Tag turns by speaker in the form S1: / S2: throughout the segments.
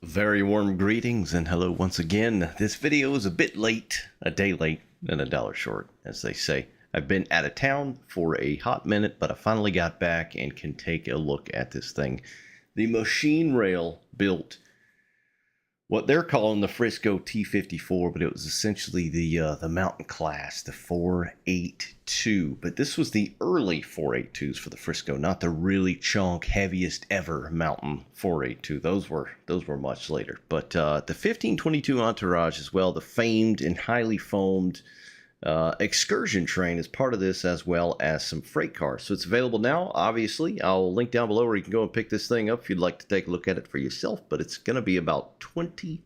S1: Very warm greetings and hello once again. This video is a bit late, a day late and a dollar short, as they say. I've been out of town for a hot minute, but I finally got back and can take a look at this thing. The machine rail built what they're calling the Frisco T54, but it was essentially the Mountain Class, the 482. But this was the early 482s for the Frisco, not the really chunk, heaviest ever Mountain 482. Those were much later. But the 1522 Entourage as well, the famed and highly foamed excursion train is part of this, as well as some freight cars. So it's available now. Obviously, I'll link down below where you can go and pick this thing up if you'd like to take a look at it for yourself, but it's going to be about $20.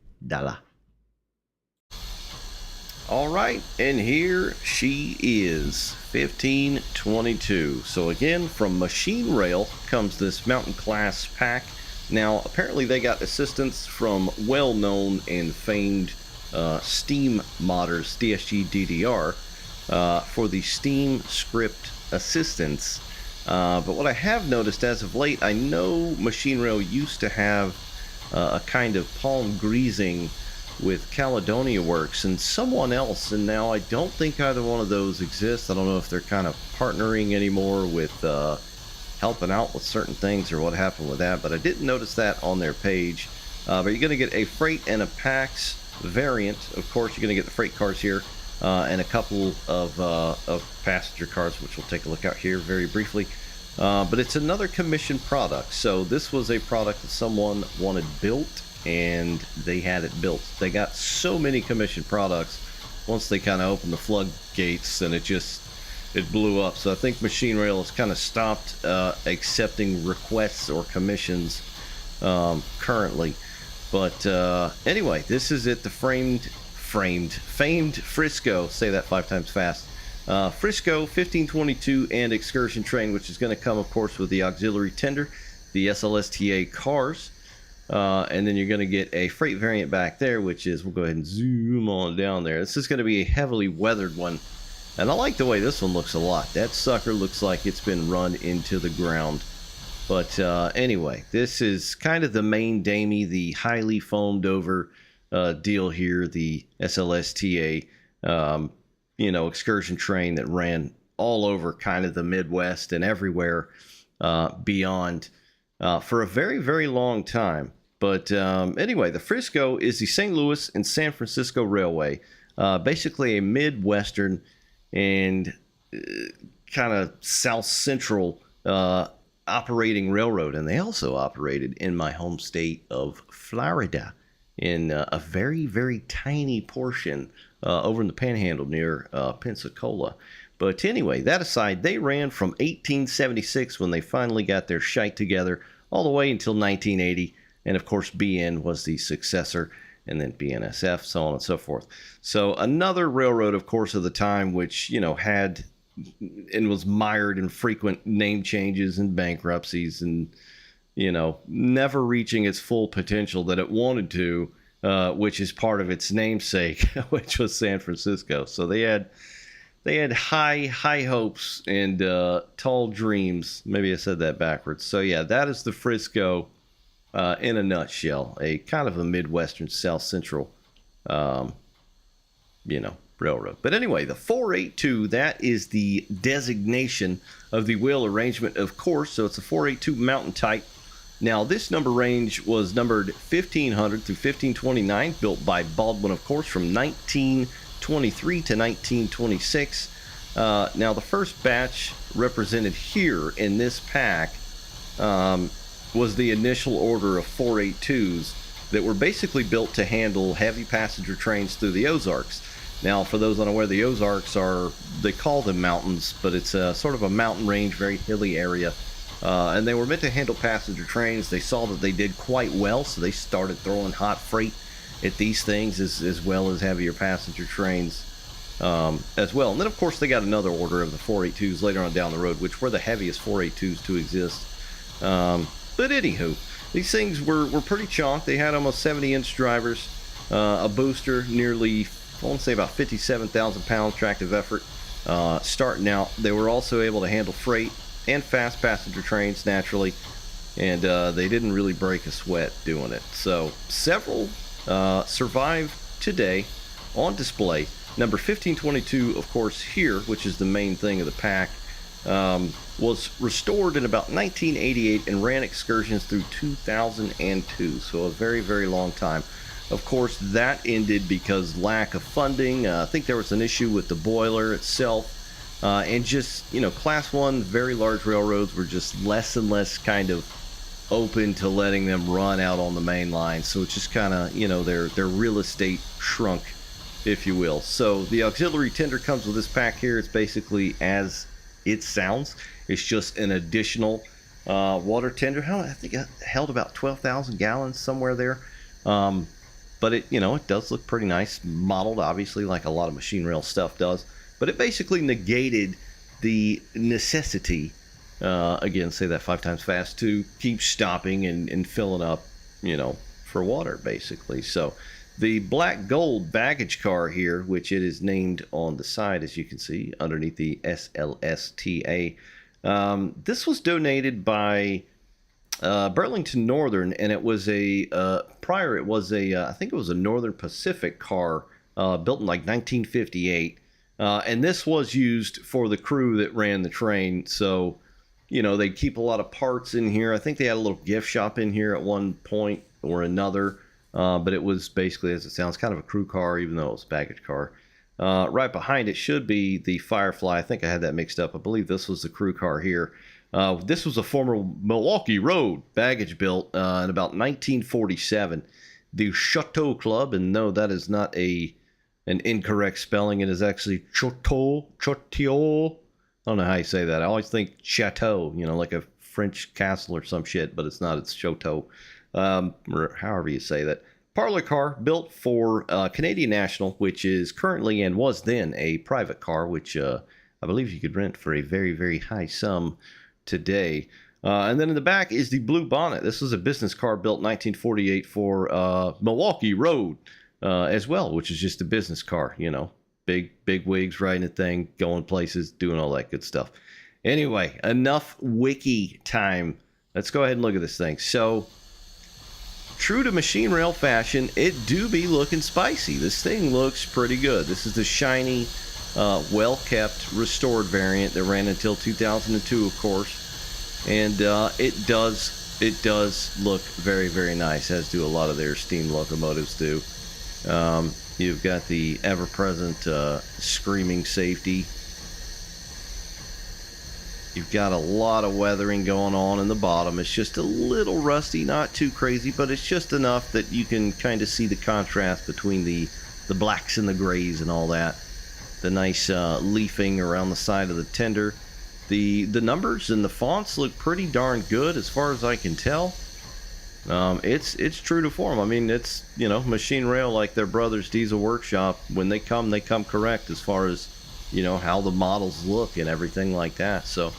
S1: All right, and here she is, 1522. So again, from Machine Rail comes this Mountain Class pack. Now, apparently they got assistance from well-known and famed Steam modders, DSG DDR, for the Steam script assistance. But what I have noticed as of late, I know Machine Rail used to have a kind of palm greasing with Caledonia Works and someone else, and now I don't think either one of those exists. I don't know if they're kind of partnering anymore with helping out with certain things or what happened with that, but I didn't notice that on their page. But you're going to get a freight and a PAX variant. Of course, you're going to get the freight cars here and a couple of passenger cars, which we'll take a look at here very briefly. But it's another commissioned product. So this was a product that someone wanted built, and they had it built. They got so many commissioned products once they kind of opened the floodgates, and it blew up. So I think Machine Rail has kind of stopped accepting requests or commissions currently. But anyway, this is it, the famed Frisco, say that 5 times fast, Frisco 1522 and excursion train, which is going to come, of course, with the auxiliary tender, the SLSTA cars, and then you're going to get a freight variant back there, which is, we'll go ahead and zoom on down there. This is going to be a heavily weathered one, and I like the way this one looks a lot. That sucker looks like it's been run into the ground. But anyway, this is kind of the main damey, the highly foamed over deal here, the SLSTA, excursion train that ran all over kind of the Midwest and everywhere beyond for a very, very long time. But anyway, the Frisco is the St. Louis and San Francisco Railway, basically a Midwestern and kind of South Central operating railroad, and they also operated in my home state of Florida in a very, very tiny portion over in the Panhandle near Pensacola. But anyway, that aside, they ran from 1876, when they finally got their shite together, all the way until 1980, and of course BN was the successor, and then BNSF, so on and so forth. So another railroad, of course, of the time, which had and was mired in frequent name changes and bankruptcies, and never reaching its full potential that it wanted to, which is part of its namesake, which was San Francisco. So they had high hopes and tall dreams. Maybe I said that backwards. So yeah, that is the Frisco in a nutshell, a kind of a Midwestern South Central railroad. But anyway, the 482, that is the designation of the wheel arrangement, of course. So it's a 482 mountain type. Now, this number range was numbered 1500 through 1529, built by Baldwin, of course, from 1923 to 1926. Now, the first batch represented here in this pack was the initial order of 482s that were basically built to handle heavy passenger trains through the Ozarks. Now, for those unaware, the Ozarks they call them mountains, but it's a sort of a mountain range, very hilly area. And they were meant to handle passenger trains. They saw that they did quite well, so they started throwing hot freight at these things as well as heavier passenger trains as well. And then, of course, they got another order of the 482s later on down the road, which were the heaviest 482s to exist. But anywho, these things were pretty chonk. They had almost 70-inch drivers, a booster, nearly, I want to say about 57,000 pounds tractive effort starting out. They were also able to handle freight and fast passenger trains naturally. and they didn't really break a sweat doing it. So several survive today on display. Number 1522, of course, here, which is the main thing of the pack, was restored in about 1988 and ran excursions through 2002, so a very, very long time. Of course, that ended because lack of funding. I think there was an issue with the boiler itself, and just, Class 1, very large railroads were just less and less kind of open to letting them run out on the main line, so it's just kind of, their real estate shrunk, if you will. So the auxiliary tender comes with this pack here. It's basically as it sounds. It's just an additional water tender. I think it held about 12,000 gallons, somewhere there. But it does look pretty nice, modeled obviously like a lot of machine rail stuff does. But it basically negated the necessity, again, say that 5 times fast, to keep stopping and filling up, for water, basically. So the black gold baggage car here, which it is named on the side, as you can see, underneath the SLSTA. This was donated by Burlington Northern, and it was prior, it was I think it was a Northern Pacific car built in like 1958. And this was used for the crew that ran the train. So, they keep a lot of parts in here. I think they had a little gift shop in here at one point or another. But it was basically, as it sounds, kind of a crew car, even though it was a baggage car. Right behind it should be the Firefly. I think I had that mixed up. I believe this was the crew car here. This was a former Milwaukee Road baggage built in about 1947. The Chateau Club, and no, that is not an incorrect spelling. It is actually Chateau. I don't know how you say that. I always think Chateau, like a French castle or some shit, but it's not. It's Chateau. Or however you say that. Parlor car built for Canadian National, which is currently and was then a private car, which I believe you could rent for a very, very high sum today. And then in the back is the Blue Bonnet. This was a business car built in 1948 for Milwaukee Road as well, which is just a business car, big wigs riding a thing, going places, doing all that good stuff. Anyway, enough wiki time. Let's go ahead and look at this thing. So, true to machine rail fashion, it do be looking spicy. This thing looks pretty good. This is the shiny, well-kept, restored variant that ran until 2002, of course. And it does look very, very nice, as do a lot of their steam locomotives do. You've got the ever-present screaming safety. You've got a lot of weathering going on in the bottom. It's just a little rusty, not too crazy, but it's just enough that you can kind of see the contrast between the blacks and the grays and all that. The nice leafing around the side of the tender. The numbers and the fonts look pretty darn good as far as I can tell. It's true to form. I mean, it's, machine rail like their brothers Diesel Workshop. When they come correct as far as, how the models look and everything like that. So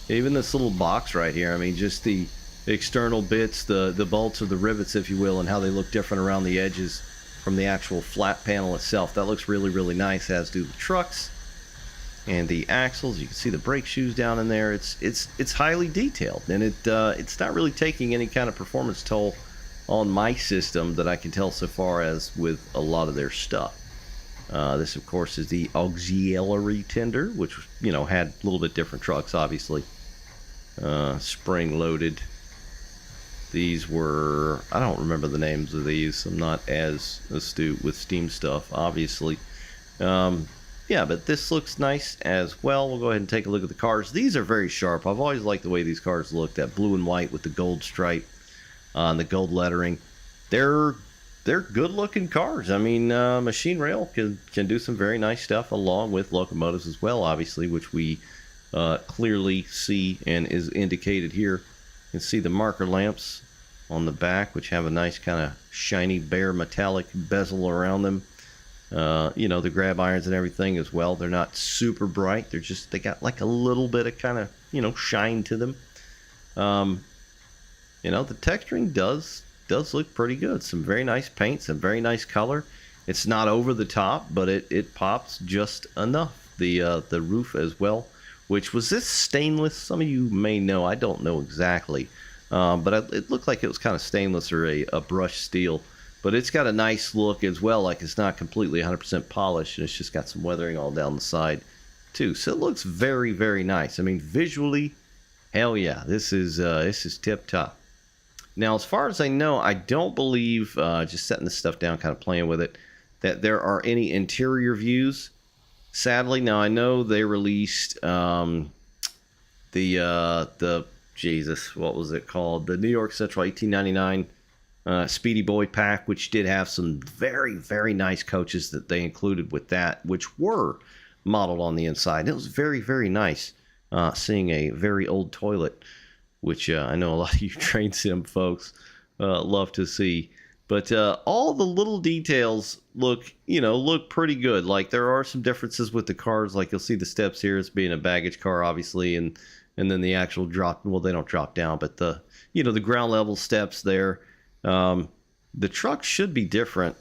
S1: even this little box right here, I mean, just the external bits, the bolts or the rivets, if you will, and how they look different around the edges from the actual flat panel itself. That looks really, really nice, as do the trucks and the axles. You can see the brake shoes down in there. It's highly detailed, and it's not really taking any kind of performance toll on my system that I can tell so far as with a lot of their stuff. This, of course, is the auxiliary tender, which, had a little bit different trucks, obviously. Spring-loaded. These were, I don't remember the names of these. I'm not as astute with steam stuff, obviously. Yeah, but this looks nice as well. We'll go ahead and take a look at the cars. These are very sharp. I've always liked the way these cars look, that blue and white with the gold stripe and the gold lettering. They're good-looking cars. I mean, machine rail can do some very nice stuff along with locomotives as well, obviously, which we clearly see and is indicated here. You can see the marker lamps on the back, which have a nice kind of shiny, bare, metallic bezel around them. The grab irons and everything as well. They're not super bright. They got like a little bit of kind of, shine to them. The texturing does look pretty good. Some very nice paint, some very nice color. It's not over the top, but it pops just enough. The roof as well, which was this stainless. Some of you may know. I don't know exactly. but it looked like it was kind of stainless or a brushed steel. But it's got a nice look as well, like it's not completely 100% polished, and it's just got some weathering all down the side too. So it looks very, very nice. I mean, visually, hell yeah, this is tip top. Now, as far as I know, I don't believe, just setting this stuff down, kind of playing with it, that there are any interior views. Sadly, now I know they released the Jesus, what was it called? The New York Central 1899 Speedy Boy pack, which did have some very, very nice coaches that they included with that, which were modeled on the inside. It was very, very nice seeing a very old toilet, which I know a lot of you train sim folks love to see. But all the little details look pretty good. Like there are some differences with the cars. Like you'll see the steps here as being a baggage car, obviously, and then the actual drop. Well, they don't drop down, but the ground level steps there. The truck should be different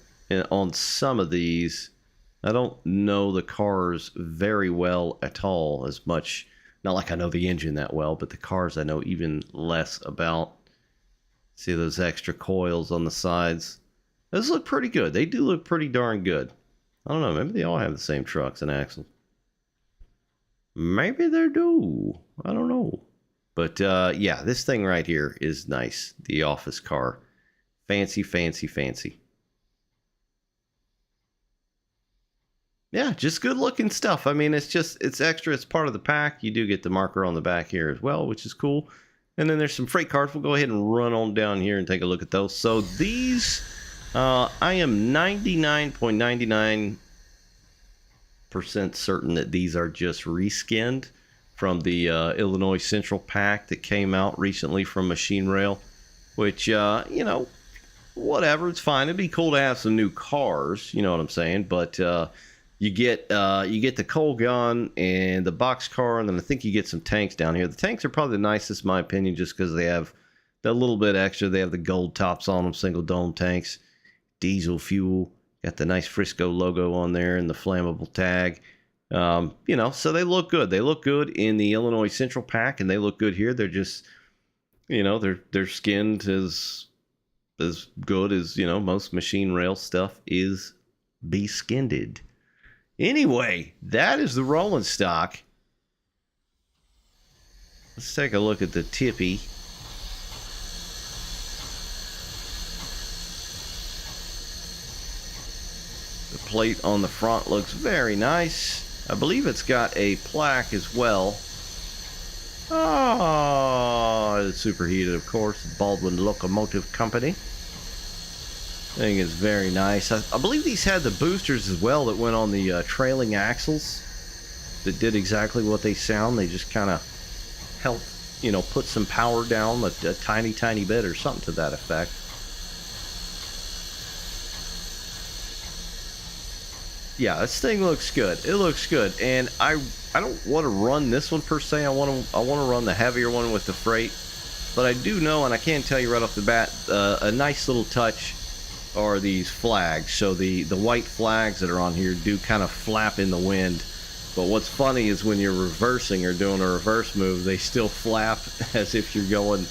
S1: on some of these. I don't know the cars very well at all, as much. Not like I know the engine that well, but the cars I know even less about. See those extra coils on the sides? Those look pretty good. They do look pretty darn good. I don't know. Maybe they all have the same trucks and axles. Maybe they do. I don't know. But yeah, this thing right here is nice. The office car. Fancy, fancy, fancy. Yeah, just good looking stuff. I mean, it's extra. It's part of the pack. You do get the marker on the back here as well, which is cool. And then there's some freight cars. We'll go ahead and run on down here and take a look at those. So these, I am 99.99% certain that these are just reskinned from the Illinois Central pack that came out recently from Machine Rail, which, whatever, it's fine. It'd be cool to have some new cars, you know what I'm saying? But you get the coal gun and the box car, and then I think you get some tanks down here. The tanks are probably the nicest, in my opinion, just because they have that little bit extra. They have the gold tops on them, single dome tanks, diesel fuel. Got the nice Frisco logo on there and the flammable tag. So they look good. They look good in the Illinois Central pack, and they look good here. They're just, they're skinned as good as most Machine Rail stuff is be skinned. Anyway, that is the rolling stock. Let's take a look at the tippy. The plate on the front looks very nice. I believe it's got a plaque as well. Oh, it's superheated, of course. Baldwin Locomotive Company. I think it's very nice. I believe these had the boosters as well that went on the trailing axles that did exactly what they sound. They just kind of help, put some power down a tiny, tiny bit or something to that effect. Yeah, this thing looks good. It looks good, and I don't want to run this one per se. I want to run the heavier one with the freight, but I do know, and I can tell you right off the bat, a nice little touch are these flags. So the white flags that are on here do kind of flap in the wind, but what's funny is when you're reversing or doing a reverse move, they still flap as if you're going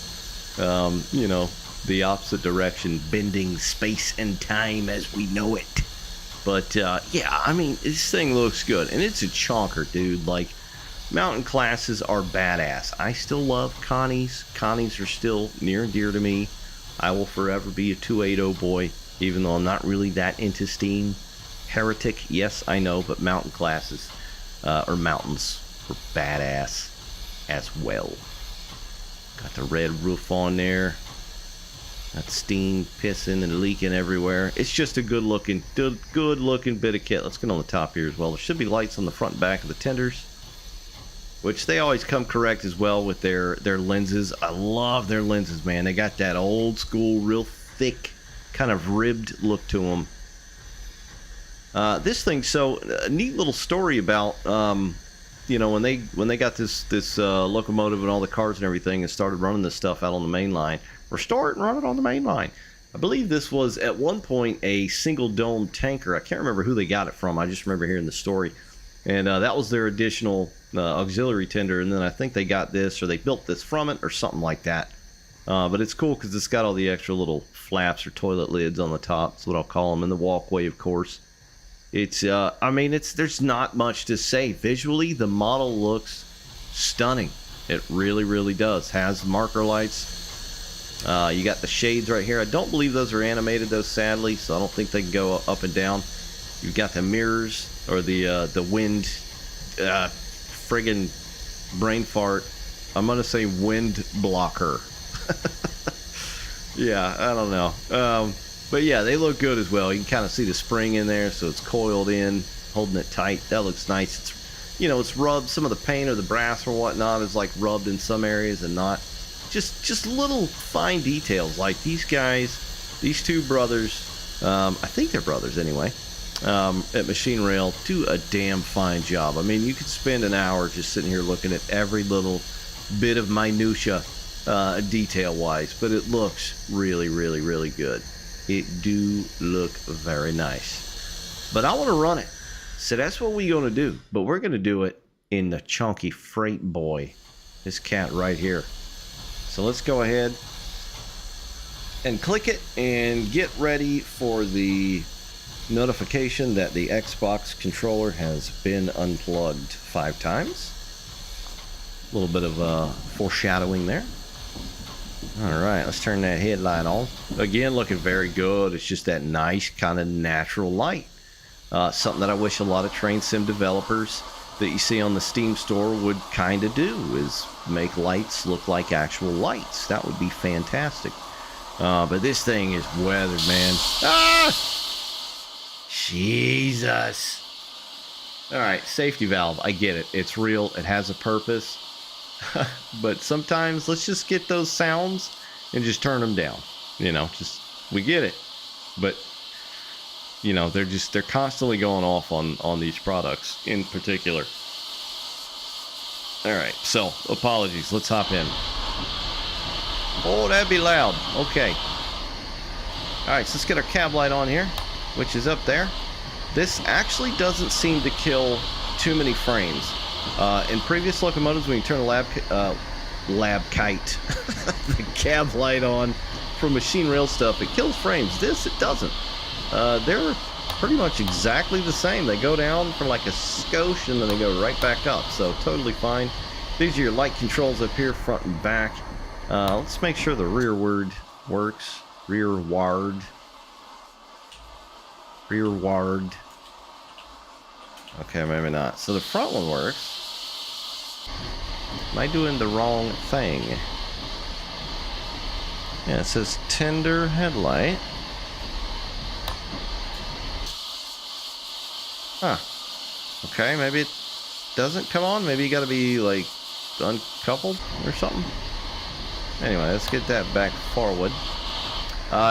S1: the opposite direction, bending space and time as we know it. But yeah, I mean, this thing looks good, and it's a chonker, dude. Like, mountain classes are badass. I still love Connies. Connies are still near and dear to me. I will forever be a 280 boy, even though I'm not really that into steam. Heretic, yes, I know, but mountain classes, or mountains, are badass as well. Got the red roof on there. Got steam pissing and leaking everywhere. It's just a good looking bit of kit. Let's get on the top here as well. There should be lights on the front and back of the tenders, which they always come correct as well with their lenses. I love their lenses, man. They got that old school, real thick, kind of ribbed look to them. This thing, so a neat little story about when they got this locomotive and all the cars and everything and started running this stuff out on the main line. Restore it and run it on the main line. I believe this was at one point a single dome tanker. I can't remember who they got it from. I just remember hearing the story, and that was their additional auxiliary tender. And then I think they got this, or they built this from it, or something like that. But it's cool because it's got all the extra little flaps or toilet lids on the top. That's what I'll call them. And the walkway, of course. It's, I mean, there's not much to say. Visually, the model looks stunning. It really, really does. Has marker lights. You got the shades right here. I don't believe those are animated, though, sadly. So I don't think they can go up and down. You've got the mirrors, or the wind, friggin' brain fart. I'm going to say wind blocker. Yeah, I don't know. But yeah, they look good as well. You can kind of see the spring in there, so it's coiled in, holding it tight. That looks nice. It's, it's rubbed. Some of the paint or the brass or whatnot is like rubbed in some areas and not. Just little fine details. Like these guys, these two brothers, I think they're brothers anyway, at Machine Rail, do a damn fine job. I mean, you could spend an hour just sitting here looking at every little bit of minutia, detail-wise, but it looks really, really, really good. It do look very nice. But I want to run it. So that's what we're going to do. But we're going to do it in the chunky Freight Boy. This cat right here. So let's go ahead and click it and get ready for the notification that the Xbox controller has been unplugged 5 times. A little bit of foreshadowing there. Alright, let's turn that headlight on. Again, looking very good. It's just that nice kind of natural light. Something that I wish a lot of train sim developers that you see on the Steam store would kind of do, is make lights look like actual lights. That would be fantastic. But this thing is weathered, man. Ah! Jesus. Alright, safety valve. I get it. It's real. It has a purpose. But sometimes let's just get those sounds and just turn them down. We get it. But they're constantly going off on these products in particular. All right, so apologies. Let's hop in. Oh, that'd be loud. Okay. All right, so let's get our cab light on here, which is up there. This actually doesn't seem to kill too many frames. In previous locomotives, when you turn the the cab light on from Machine Rail stuff, it kills frames. This, it doesn't. They're pretty much exactly the same. They go down for like a skosh and then they go right back up. So totally fine. These are your light controls up here, front and back. Let's make sure the rearward works. Rearward. Okay, maybe not. So the front one works. Am I doing the wrong thing? Yeah, it says tender headlight. Huh. Okay, maybe it doesn't come on. Maybe you gotta be like uncoupled or something. Anyway, let's get that back forward.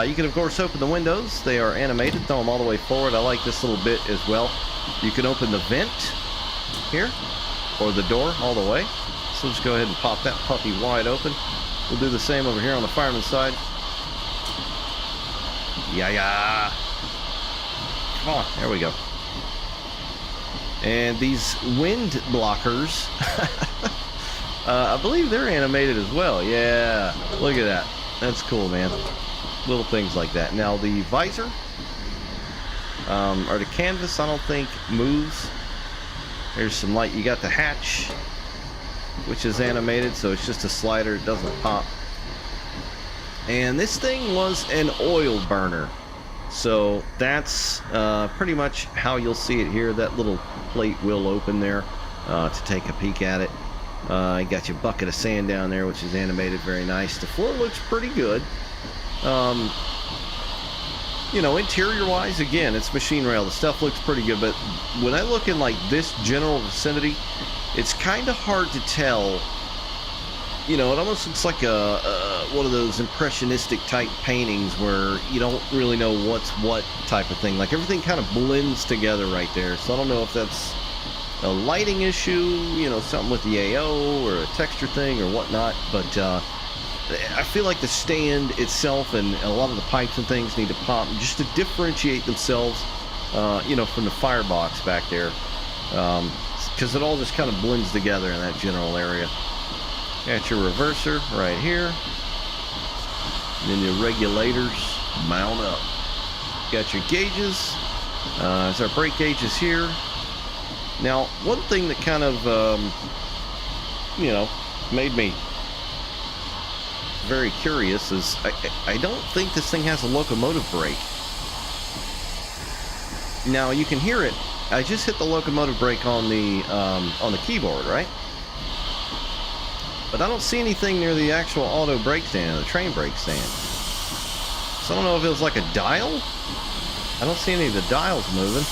S1: You can of course open the windows. They are animated. Throw them all the way forward. I like this little bit as well. You can open the vent here, or the door all the way. So let's go ahead and pop that puppy wide open. We'll do the same over here on the fireman's side. Yeah. Come on, there we go. And these wind blockers, I believe they're animated as well. Yeah, look at that. That's cool, man. Little things like that. Now the visor, or the canvas, I don't think moves. There's some light. You got the hatch, which is animated, so it's just a slider. It doesn't pop. And this thing was an oil burner. So that's pretty much how you'll see it here. That little plate will open there to take a peek at it. You got your bucket of sand down there, which is animated very nice. The floor looks pretty good. Interior wise, again, it's Machine Rail. The stuff looks pretty good, but when I look in like this general vicinity, it's kind of hard to tell. It almost looks like one of those impressionistic type paintings where you don't really know what's what type of thing. Like everything kind of blends together right there. So I don't know if that's a lighting issue, something with the AO or a texture thing or whatnot. But I feel like the stand itself and a lot of the pipes and things need to pop just to differentiate themselves, from the firebox back there. Because it all just kind of blends together in that general area. Got your reverser right here. And then your regulators mount up. Got your gauges. There's our brake gauges here. Now, one thing that kind of, made me very curious is I don't think this thing has a locomotive brake. Now, you can hear it. I just hit the locomotive brake on the keyboard, right? But I don't see anything near the actual auto brake stand, the train brake stand. So I don't know if it was like a dial. I don't see any of the dials moving.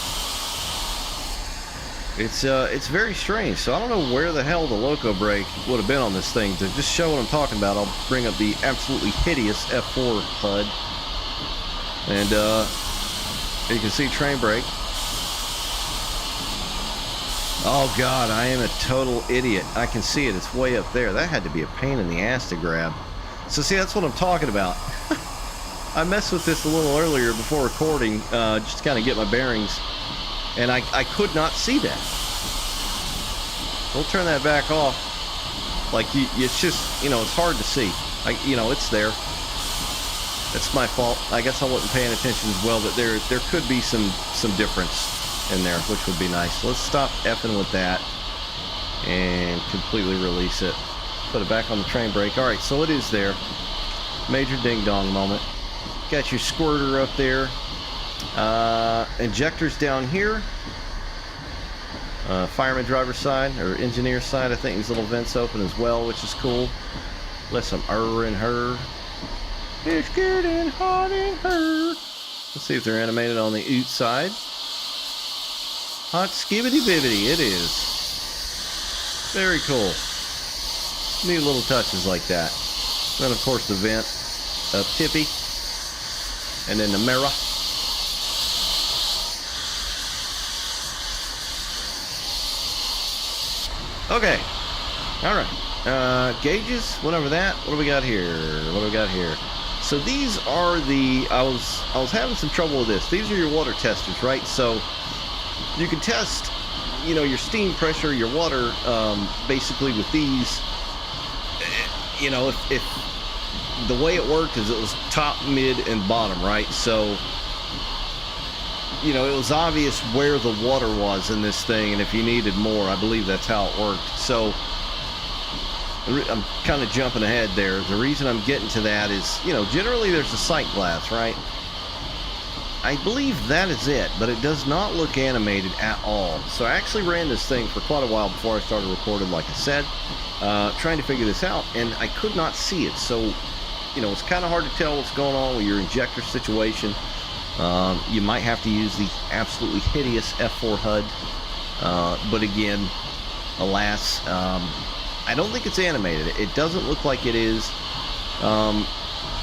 S1: It's very strange. So I don't know where the hell the loco brake would have been on this thing. To just show what I'm talking about, I'll bring up the absolutely hideous F4 HUD, and you can see train brake. Oh God, I am a total idiot. I can see it. It's way up there. That had to be a pain in the ass to grab. So see, that's what I'm talking about. I messed with this a little earlier before recording, just to kind of get my bearings, and I could not see that. We'll turn that back off. Like, it's just, it's hard to see. It's there. That's my fault. I guess I wasn't paying attention as well, but there could be some difference in there, which would be nice. Let's stop effing with that and completely release it. Put it back on the train brake. All right, so it is there. Major ding-dong moment. Got your squirter up there. Injectors down here. Fireman driver's side, or engineer side, I think these little vents open as well, which is cool. Let some air in her. It's getting hot in her. Let's see if they're animated on the oot side. Hot skibbity bibbity, it is. Very cool. Neat little touches like that. Then of course the vent up tippy. And then the mirror. Okay. Alright. Gauges, whatever that. What do we got here? So these are the, I was having some trouble with this. These are your water testers, right? So you can test, your steam pressure, your water, basically with these. If the way it worked is it was top, mid, and bottom, right? So, it was obvious where the water was in this thing, and if you needed more, I believe that's how it worked. So I'm kind of jumping ahead there. The reason I'm getting to that is, generally there's a sight glass, right? I believe that is it, but it does not look animated at all. So I actually ran this thing for quite a while before I started recording, like I said, trying to figure this out, and I could not see it. So, it's kind of hard to tell what's going on with your injector situation. You might have to use the absolutely hideous F4 HUD, but again, alas, I don't think it's animated. It doesn't look like it is.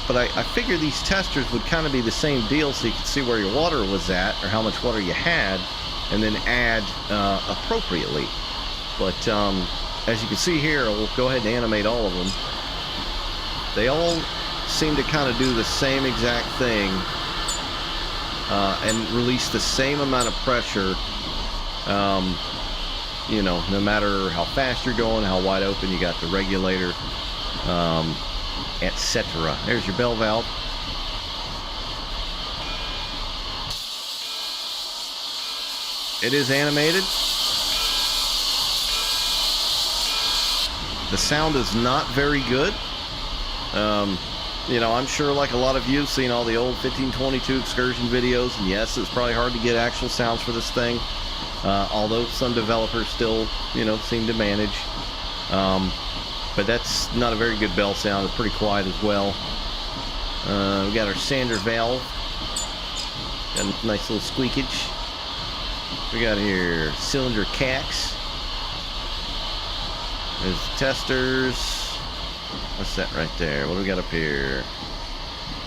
S1: But I figured these testers would kind of be the same deal, so you could see where your water was at, or how much water you had, and then add appropriately. But as you can see here, we'll go ahead and animate all of them. They all seem to kind of do the same exact thing, and release the same amount of pressure, no matter how fast you're going, how wide open you got the regulator, etc. There's your bell valve. It is animated. The sound is not very good. I'm sure like a lot of you have seen all the old 1522 excursion videos, and yes, it's probably hard to get actual sounds for this thing, although some developers still, seem to manage. But that's not a very good bell sound. It's pretty quiet as well. We got our sander valve. Got a nice little squeakage. We got here cylinder cacks. There's the testers. What's that right there? What do we got up here?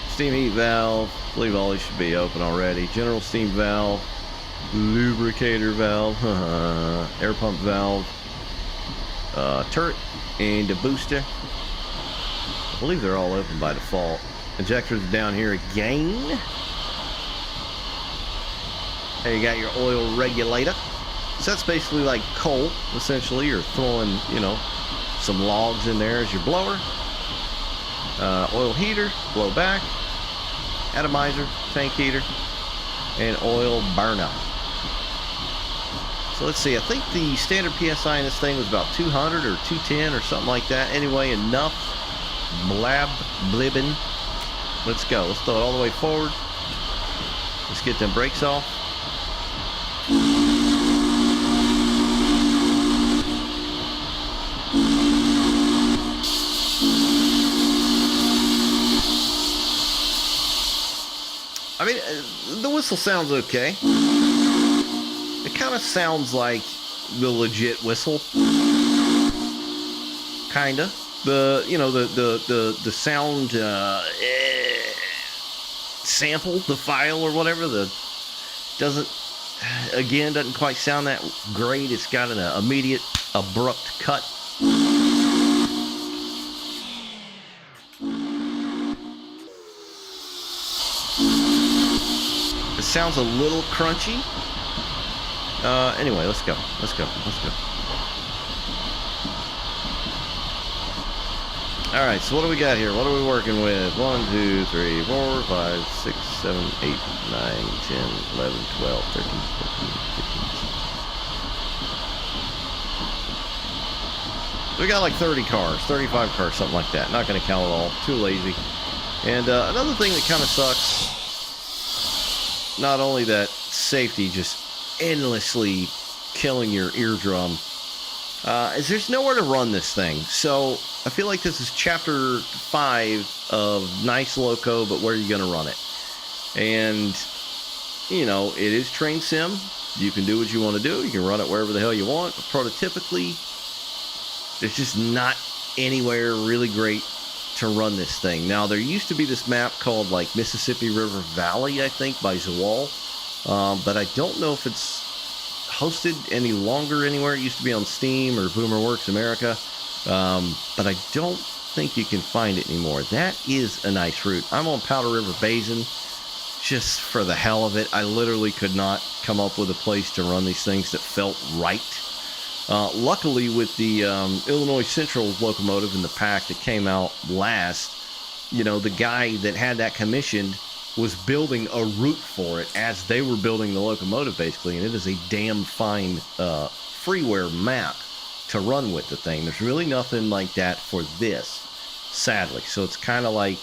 S1: Steam heat valve. I believe all these should be open already. General steam valve. Lubricator valve. Air pump valve. Turret and a booster. I believe they're all open by default. Injectors down here again. There you got your oil regulator. So that's basically like coal, essentially. You're throwing, some logs in there as your blower. Oil heater, blow back, atomizer, tank heater, and oil burner. So let's see, I think the standard PSI in this thing was about 200 or 210 or something like that. Anyway, enough blibbing. Let's go. Let's throw it all the way forward. Let's get them brakes off. I mean, the whistle sounds okay. It kind of sounds like the legit whistle. Kinda. The sound sample, the file or whatever, doesn't quite sound that great. It's got an immediate abrupt cut. It sounds a little crunchy. Anyway, let's go. All right, so what do we got here? What are we working with? 1, 2, 3, 4, 5, 6, 7, 8, 9, 10, 11, 12, 13, 14, 15. So we got like 30 cars, 35 cars, something like that. Not going to count it all. Too lazy. And another thing that kind of sucks, not only that safety just endlessly killing your eardrum, is there's nowhere to run this thing. So I feel like this is chapter 5 of nice loco, but where are you going to run it? And, you know, it is train sim. You can do what you want to do. You can run it wherever the hell you want. But prototypically, there's just not anywhere really great to run this thing. Now, there used to be this map called, like, Mississippi River Valley, I think, by Zawal. But I don't know if it's hosted any longer anywhere. It used to be on Steam or Boomerworks America. But I don't think you can find it anymore. That is a nice route. I'm on Powder River Basin just for the hell of it. I literally could not come up with a place to run these things that felt right. Luckily, with the Illinois Central locomotive in the pack that came out last, you know, the guy that had that commissioned was building a route for it as they were building the locomotive, basically. And it is a damn fine freeware map to run with the thing. There's really nothing like that for this, sadly. So it's kind of like,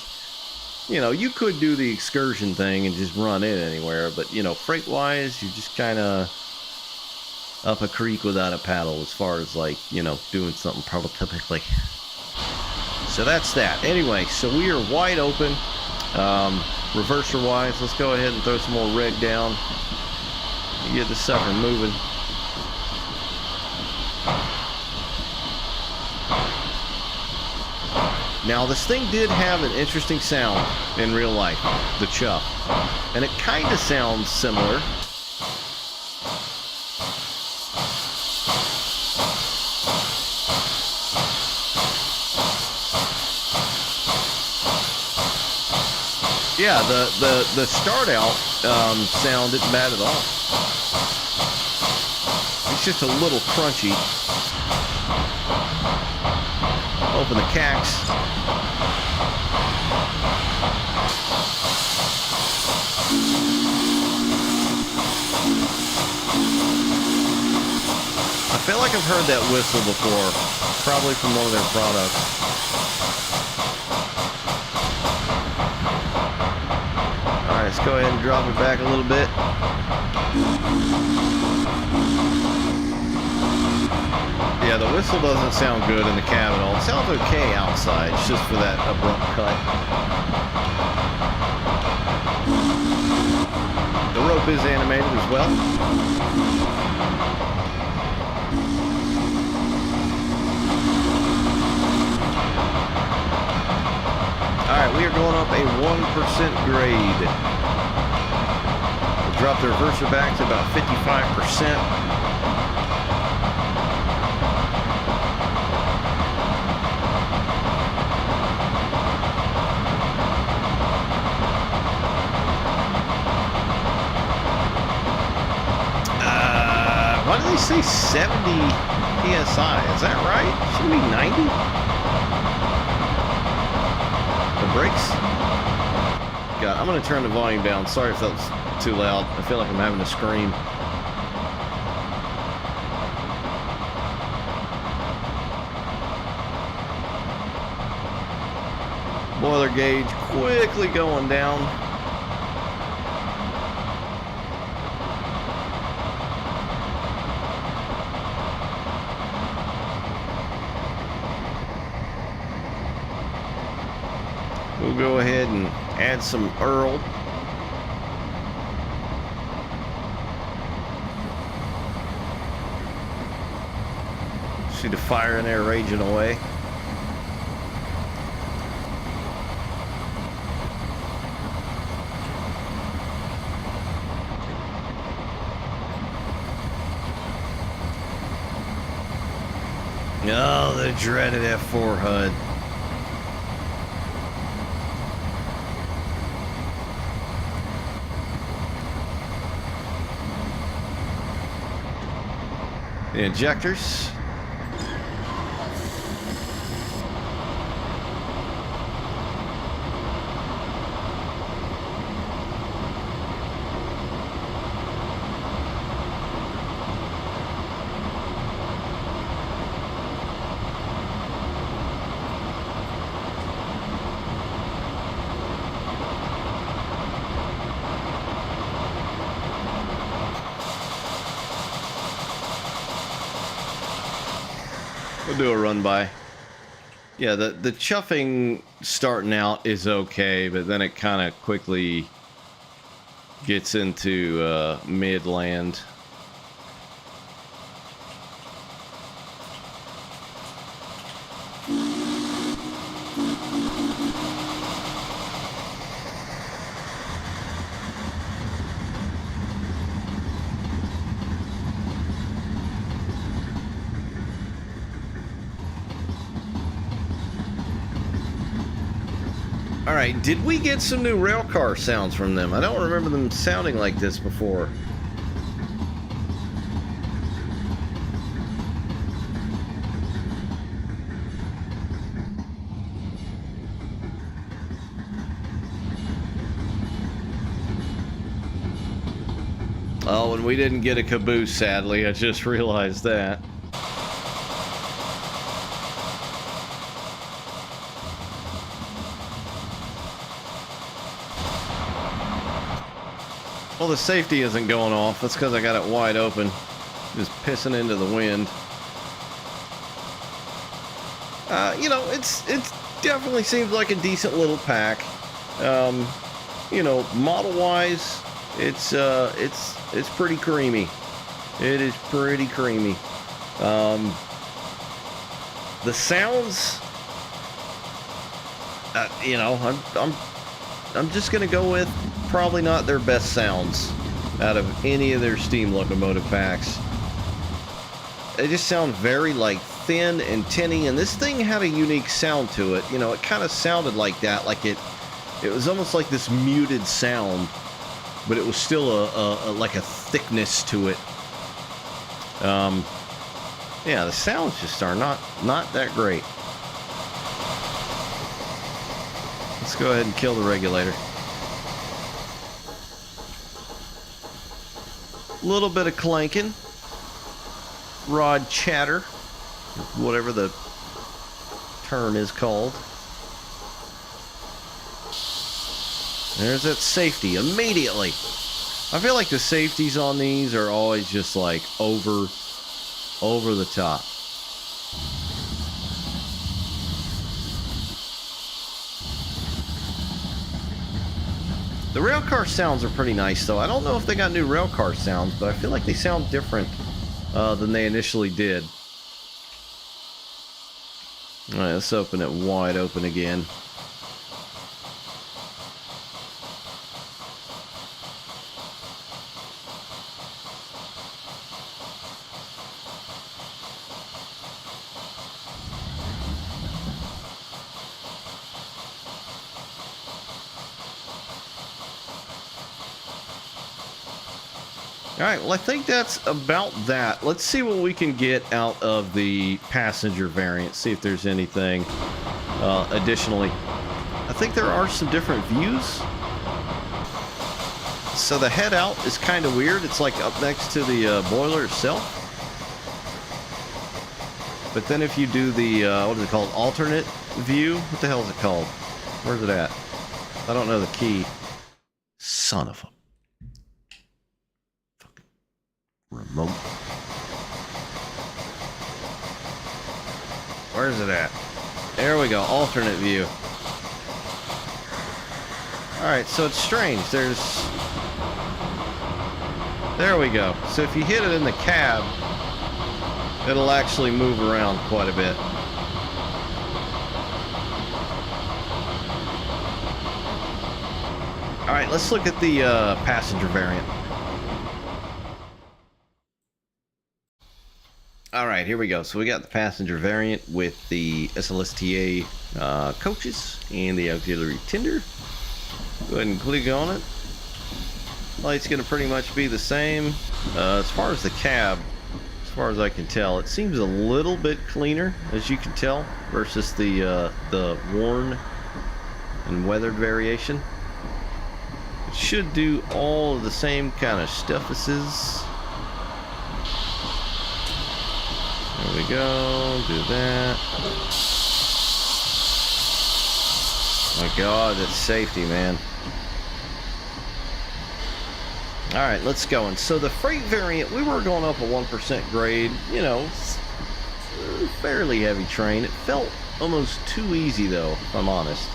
S1: you know, you could do the excursion thing and just run it anywhere, but, you know, freight wise, you're just kind of up a creek without a paddle as far as, like, you know, doing something prototypically. So that's that. Anyway, so we are wide open. Reverser wise, let's go ahead and throw some more reg down and get the sucker moving. Now, this thing did have an interesting sound in real life, the chuff, and it kind of sounds similar. Yeah, the start out sound isn't bad at all. It's just a little crunchy. Open the cacks. I feel like I've heard that whistle before, probably from one of their products. Alright, let's go ahead and drop it back a little bit. Yeah, the whistle doesn't sound good in the cab at all. It sounds okay outside, it's just for that abrupt cut. The rope is animated as well. Alright, we are going up a 1% grade. We'll drop the reverser back to about 55%. Why do they say 70 PSI? Is that right? Shouldn't it be 90? Brakes. God, I'm going to turn the volume down. Sorry if that was too loud. I feel like I'm having to scream. Boiler gauge quickly going down. We'll go ahead and add some Earl. See the fire in there raging away. Oh, the dreaded F4 HUD. The injectors. We'll do a run by. Yeah, the chuffing starting out is okay, but then it kind of quickly gets into mid-land. All right, did we get some new railcar sounds from them? I don't remember them sounding like this before. Oh, and we didn't get a caboose, sadly. I just realized that. Well, the safety isn't going off. That's because I got it wide open. Just pissing into the wind. You know, it's definitely seems like a decent little pack. You know, model-wise, it's pretty creamy. It is pretty creamy. The sounds, you know, I'm just gonna go with probably not their best sounds out of any of their steam locomotive packs. They just sound very like thin and tinny, and this thing had a unique sound to it. You know, it kind of sounded like that, like it was almost like this muted sound, but it was still a like a thickness to it. Yeah, the sounds just are not that great. Let's go ahead and kill the regulator. A little bit of clanking, rod chatter, whatever the term is called. There's that safety immediately. I feel like the safeties on these are always just like over the top. The railcar sounds are pretty nice, though. I don't know if they got new railcar sounds, but I feel like they sound different than they initially did. All right, let's open it wide open again. Alright, well I think that's about that. Let's see what we can get out of the passenger variant. See if there's anything additionally. I think there are some different views. So the head out is kind of weird. It's like up next to the boiler itself. But then if you do the, what is it called? Alternate view? What the hell is it called? Where's it at? I don't know the key. Son of a fucking remote. Where's it at? There we go. Alternate view. Alright, so it's strange. There we go. So if you hit it in the cab, it'll actually move around quite a bit. Alright, let's look at the passenger variant. Alright, here we go. So we got the passenger variant with the SLSTA coaches and the auxiliary tender. Go ahead and click on it. Light's going to pretty much be the same. As far as the cab, as far as I can tell, it seems a little bit cleaner, as you can tell, versus the worn and weathered variation. It should do all of the same kind of stuffuses. There we go. Do that. My God, that's safety, man. Alright, let's go. And so the freight variant, we were going up a 1% grade, you know, fairly heavy train. It felt almost too easy, though, if I'm honest.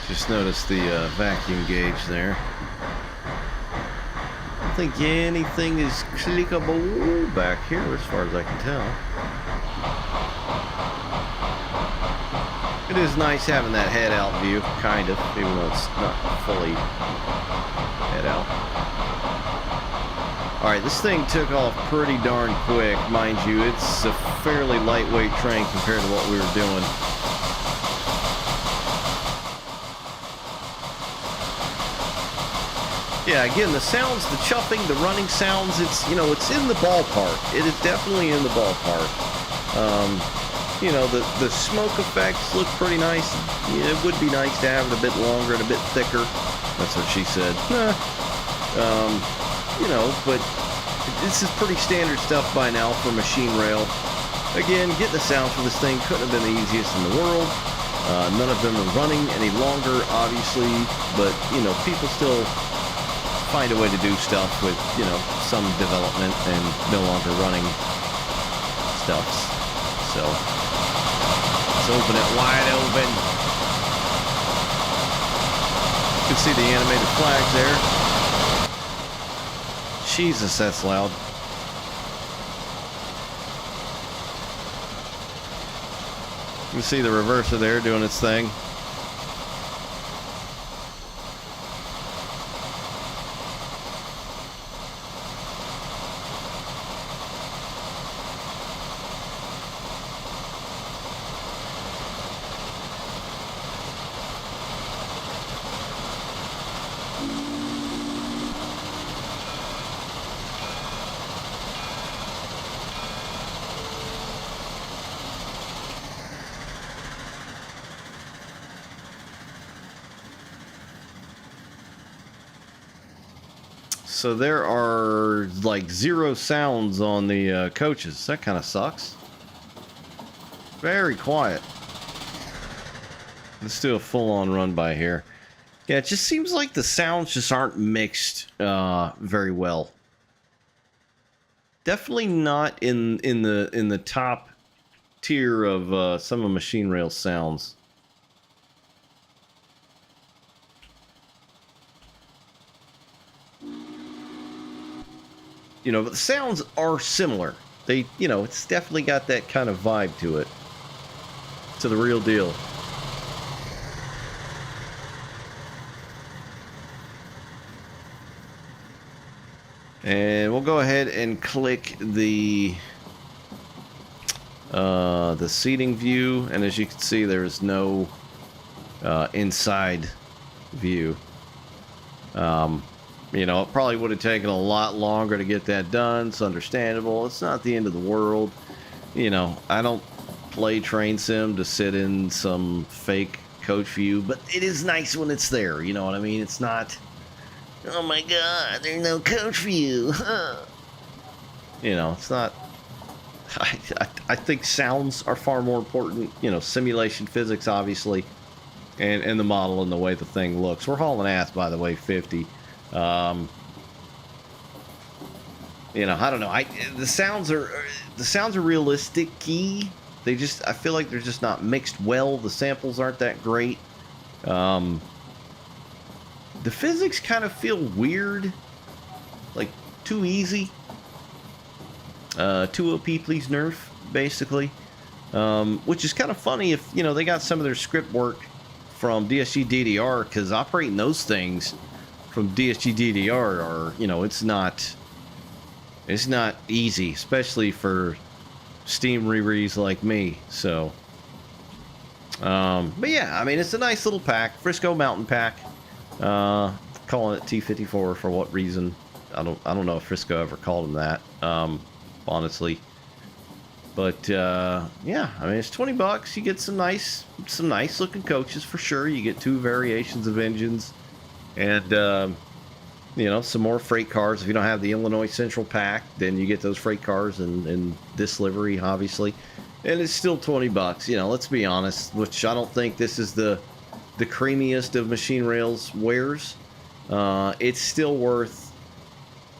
S1: Just noticed the vacuum gauge there. I don't think anything is clickable back here as far as I can tell. It is nice having that head out view, kind of, even though it's not fully head out. Alright, this thing took off pretty darn quick, mind you. It's a fairly lightweight train compared to what we were doing. Yeah, again, the sounds, the chuffing, the running sounds, it's, you know, it's in the ballpark. It is definitely in the ballpark. You know, the smoke effects look pretty nice. Yeah, it would be nice to have it a bit longer and a bit thicker. That's what she said. You know, but this is pretty standard stuff by now for machine rail. Again, getting the sounds for this thing couldn't have been the easiest in the world. None of them are running any longer, obviously, but, you know, people still find a way to do stuff with, you know, some development and no longer running stuffs. So, let's open it wide open. You can see the animated flags there. Jesus, that's loud. You can see the reverser there doing its thing. So there are like 0 sounds on the coaches. That kind of sucks. Very quiet. Let's do a full-on run by here. Yeah, it just seems like the sounds just aren't mixed very well. Definitely not in the top tier of some of Machine Rail's sounds. You know, but the sounds are similar. They, you know, it's definitely got that kind of vibe to it. To the real deal. And we'll go ahead and click the seating view, and as you can see, there is no inside view. You know, it probably would have taken a lot longer to get that done. It's understandable. It's not the end of the world. You know, I don't play train sim to sit in some fake coach view, but it is nice when it's there. You know what I mean? It's not, oh my God, there's no coach view. You know, it's not. I think sounds are far more important. You know, simulation physics, obviously, and the model and the way the thing looks. We're hauling ass, by the way, 50. You know, I don't know. The sounds are realistic-y. I feel like they're just not mixed well. The samples aren't that great. The physics kind of feel weird, like too easy. 2 OP, please nerf, basically. Which is kind of funny if, you know, they got some of their script work from DSG DDR, because operating those things from DSG DDR are, you know, it's not easy, especially for Steam rereads like me. So, but yeah, I mean, it's a nice little pack, Frisco Mountain pack. Calling it T54 for what reason? I don't know if Frisco ever called them that. Honestly, but yeah, I mean, it's $20. You get some nice looking coaches for sure. You get 2 variations of engines, and you know, some more freight cars. If you don't have the Illinois Central pack, then you get those freight cars in this livery, obviously, and it's still $20. You know, let's be honest. Which I don't think this is the creamiest of Machine Rail's wares. It's still worth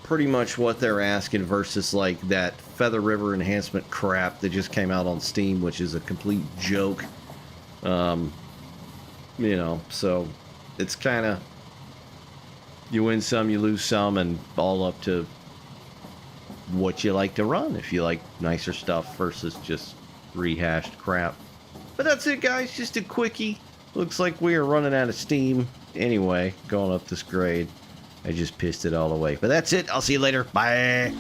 S1: pretty much what they're asking versus like that Feather River enhancement crap that just came out on Steam, which is a complete joke. You know, so it's kind of, you win some, you lose some, and all up to what you like to run. If you like nicer stuff versus just rehashed crap. But that's it, guys. Just a quickie. Looks like we are running out of steam anyway, going up this grade. I just pissed it all away. But that's it. I'll see you later. Bye.